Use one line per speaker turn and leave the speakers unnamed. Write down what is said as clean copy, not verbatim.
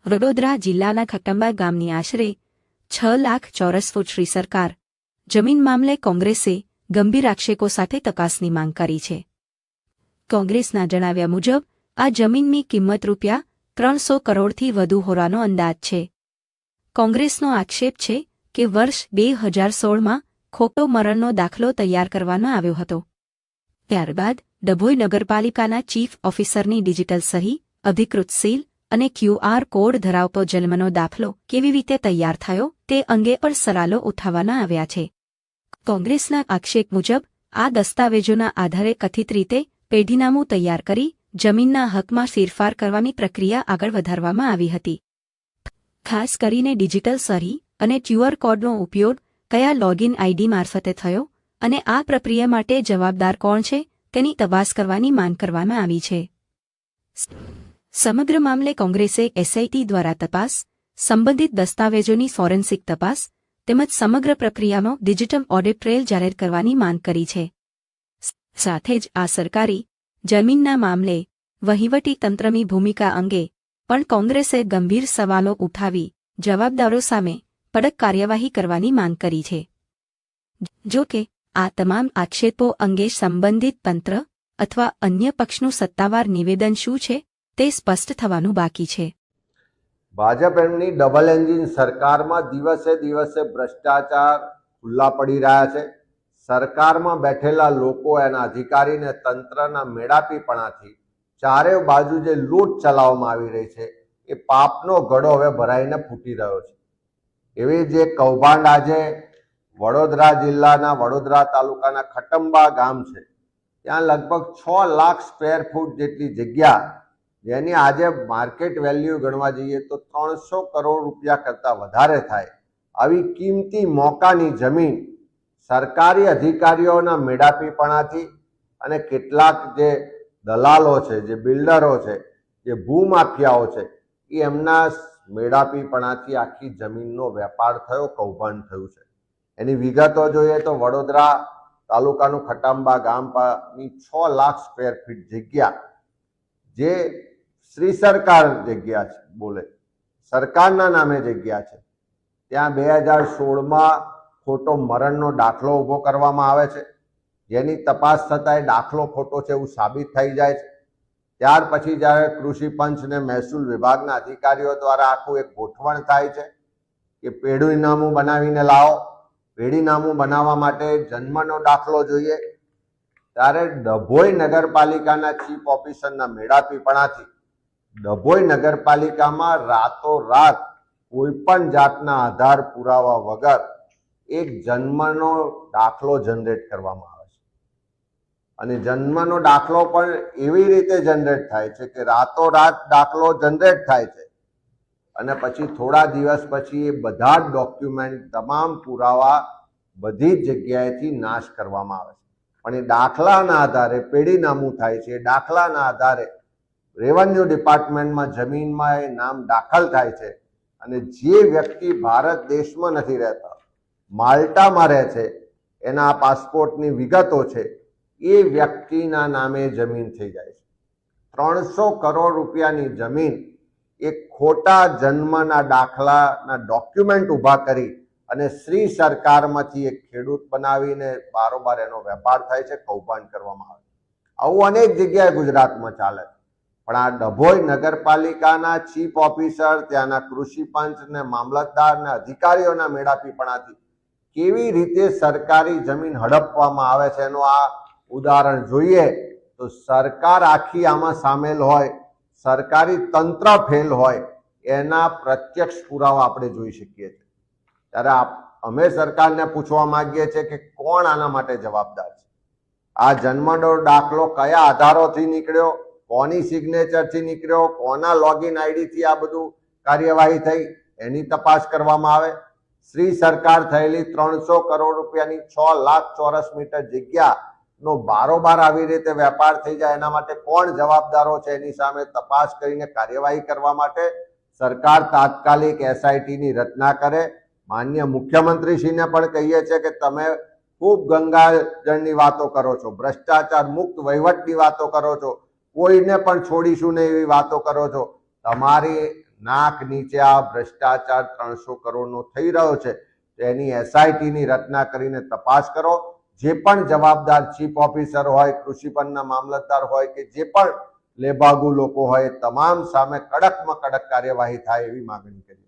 વડોદરા જિલ્લાના ખટંબા ગામની આશરે 6 લાખ ચોરસ ફૂટ શ્રી સરકાર જમીન મામલે કોંગ્રેસે ગંભીર આક્ષેપો સાથે તપાસની માંગ કરી છે. કોંગ્રેસના જણાવ્યા મુજબ આ જમીનની કિંમત રૂપિયા 300 કરોડથી વધુ હોવાનો અંદાજ છે. કોંગ્રેસનો આક્ષેપ છે કે વર્ષ 2016માં ખોટો મરણનો દાખલો તૈયાર કરવામાં આવ્યો હતો. ત્યારબાદ ડભોઈ નગરપાલિકાના ચીફ ઓફિસરની ડિજિટલ સહી, અધિકૃત સીલ અને QR કોડ ધરાવતો જન્મનો દાખલો કેવી રીતે તૈયાર થયો તે અંગે પણ સવાલો ઉઠાવવામાં આવ્યા છે. કોંગ્રેસના આક્ષેપ મુજબ આ દસ્તાવેજોના આધારે કથિત રીતે પેઢીનામું તૈયાર કરી જમીનના હકમાં ફેરફાર કરવાની પ્રક્રિયા આગળ વધારવામાં આવી હતી. ખાસ કરીને ડિજિટલ સહી અને QR કોડનો ઉપયોગ કયા લોગિન ID મારફતે થયો અને આ પ્રક્રિયા માટે જવાબદાર કોણ છે તેની તપાસ કરવાની માંગ કરવામાં આવી છે. સમગ્ર મામલે કોંગ્રેસે SIT દ્વારા તપાસ, સંબંધિત દસ્તાવેજોની ફોરેન્સિક તપાસ તેમજ સમગ્ર પ્રક્રિયાનો ડિજિટલ ઓડિટ ટ્રેલ જાહેર કરવાની માંગ કરી છે. સાથે જ આ સરકારી જમીનના મામલે વહીવટી તંત્રની ભૂમિકા અંગે પણ કોંગ્રેસે ગંભીર સવાલો ઉઠાવી જવાબદારો સામે કડક કાર્યવાહી કરવાની માંગ કરી છે. જો કે આ તમામ આક્ષેપો અંગે સંબંધિત તંત્ર અથવા અન્ય પક્ષનું સત્તાવાર નિવેદન શું છે તે સ્પષ્ટ થવાનું બાકી છે.
ભાજપ એમની ડબલ એન્જિન સરકારમાં દિવસે દિવસે ભ્રષ્ટાચાર ખુલ્લા પડી રહ્યા છે. સરકારમાં બેઠેલા લોકો એના અધિકારીને તંત્રના મેળાપીપણાથી ચારે બાજુ જે લૂંટ ચલાવવામાં આવી રહી છે એ પાપનો ઘડો હવે ભરાઈને ફૂટી રહ્યો છે. એવી જે કૌભાંડ આજે વડોદરા જિલ્લાના વડોદરા તાલુકાના ખટંબા ગામ છે, ત્યાં લગભગ 6 લાખ સ્ક્વેર ફૂટ જેટલી જગ્યા, જેની આજે માર્કેટ વેલ્યુ ગણવા જઈએ તો 300 કરોડ રૂપિયા કરતાં વધારે થાય, આવી કિંમતી મોકાની જમીન સરકારી અધિકારીઓના મેળાપીપણાથી અને કેટલાક જે દલાલો છે, જે બિલ્ડરો છે, જે ભૂમાફિયાઓ છે, એ એમના મેળાપીપણાથી આખી જમીનનો વેપાર થયો, કૌભાંડ થયું છે. એની વિગતો જોઈએ તો વડોદરા તાલુકાનું ખટાંબા ગામની 6 લાખ સ્ક્વેર ફીટ જગ્યા જે શ્રી સરકાર જગ્યા છે, બોલે સરકારના નામે જગ્યા છે, ત્યાં 2016માં ખોટો મરણનો દાખલો ઊભો કરવામાં આવે છે, જેની તપાસ થતાં એ દાખલો ખોટો છે એવું સાબિત થઈ જાય છે. ત્યાર પછી જ્યારે કૃષિ પંચ ને મહેસૂલ વિભાગના અધિકારીઓ દ્વારા આખું એક ગોઠવણ થાય છે કે પેઢીનામું બનાવીને લાવો, પેઢીનામું બનાવવા માટે જન્મનો દાખલો જોઈએ, ત્યારે ડભોઈ નગરપાલિકાના ચીફ ઓફિસરના મેળાપીપણાથી ડભોઈ નગરપાલિકામાં રાતોરાત કોઈ પણ જાતના આધાર પુરાવા વગર એક જન્મનો દાખલો જનરેટ કરવામાં આવે છે. અને જન્મનો દાખલો પણ એવી રીતે જનરેટ થાય છે કે રાતોરાત દાખલો જનરેટ થાય છે અને પછી થોડા દિવસ પછી એ બધા જ ડોક્યુમેન્ટ, તમામ પુરાવા બધી જ જગ્યાએથી નાશ કરવામાં આવે છે. પણ એ દાખલાના આધારે પેઢીનામું થાય છે, દાખલાના આધારે રેવન્યુ ડિપાર્ટમેન્ટમાં જમીનમાં એ નામ દાખલ થાય છે અને જે વ્યક્તિ ભારત દેશમાં નથી રહેતા, માલ્ટામાં રહે છે, એના પાસપોર્ટની વિગતો છે, એ વ્યક્તિના નામે જમીન થઈ જાય છે. 300 કરોડ રૂપિયાની જમીન એક ખોટા જન્મના દાખલાના ડોક્યુમેન્ટ ઊભા કરી અને શ્રી સરકારમાંથી એક ખેડૂત બનાવીને બારોબાર એનો વેપાર થાય છે, કૌભાંડ કરવામાં આવે છે. આવું અનેક જગ્યાએ ગુજરાતમાં ચાલે છે. પણ આ ડભોઈ નગરપાલિકાના ચીફ ઓફિસર, ત્યાંના કૃષિ પંચ ને મામલતદાર ને અધિકારીઓના મેળાપીપણાથી કેવી રીતે સરકારી જમીન હડપવામાં આવે છે એનું આ ઉદાહરણ જોઈએ તો સરકાર આખી આમાં સામેલ હોય, સરકારી તંત્ર ફેલ હોય, એના પ્રત્યક્ષ પુરાવા આપણે જોઈ શકીએ છીએ. ત્યારે અમે સરકારને પૂછવા માંગીએ છીએ કે કોણ આના માટે જવાબદાર છે? આ જન્મનો દાખલો કયા આધારોથી નીકળ્યો, કોની સિગ્નેચરથી નીકળ્યો, કોના લોગિન આઈડીથી આ બધું કાર્યવાહી થઈ, એની તપાસ કરવામાં આવે. શ્રી સરકાર થયેલી 300 કરોડ રૂપિયાની 6 લાખ ચોરસ મીટર જગ્યાનો બારોબાર આવી રીતે વેપાર થઈ જાય, એના માટે કોણ જવાબદારો છે એની સામે તપાસ કરીને કાર્યવાહી કરવા માટે સરકાર તાત્કાલિક SITની રચના કરે. માનનીય મુખ્યમંત્રીશ્રીને પણ કહીએ છીએ કે તમે ખૂબ ગંગાજળની વાતો કરો છો, ભ્રષ્ટાચાર મુક્ત વહીવટની વાતો કરો છો, કોઈને પણ છોડીશું નહીં એવી વાતો કરો છો. તમારી નાક નીચે આ ભ્રષ્ટાચાર 300 કરોડનો થઈ રહ્યો છે, તો એની એસઆઈટીની રચના કરીને તપાસ કરો. જે પણ જવાબદાર ચીફ ઓફિસર હોય, કૃષિ પંચના મામલતદાર હોય કે જે પણ લેભાગુ લોકો હોય, તમામ સામે કડકમાં કડક કાર્યવાહી થાય એવી માંગણી કરી.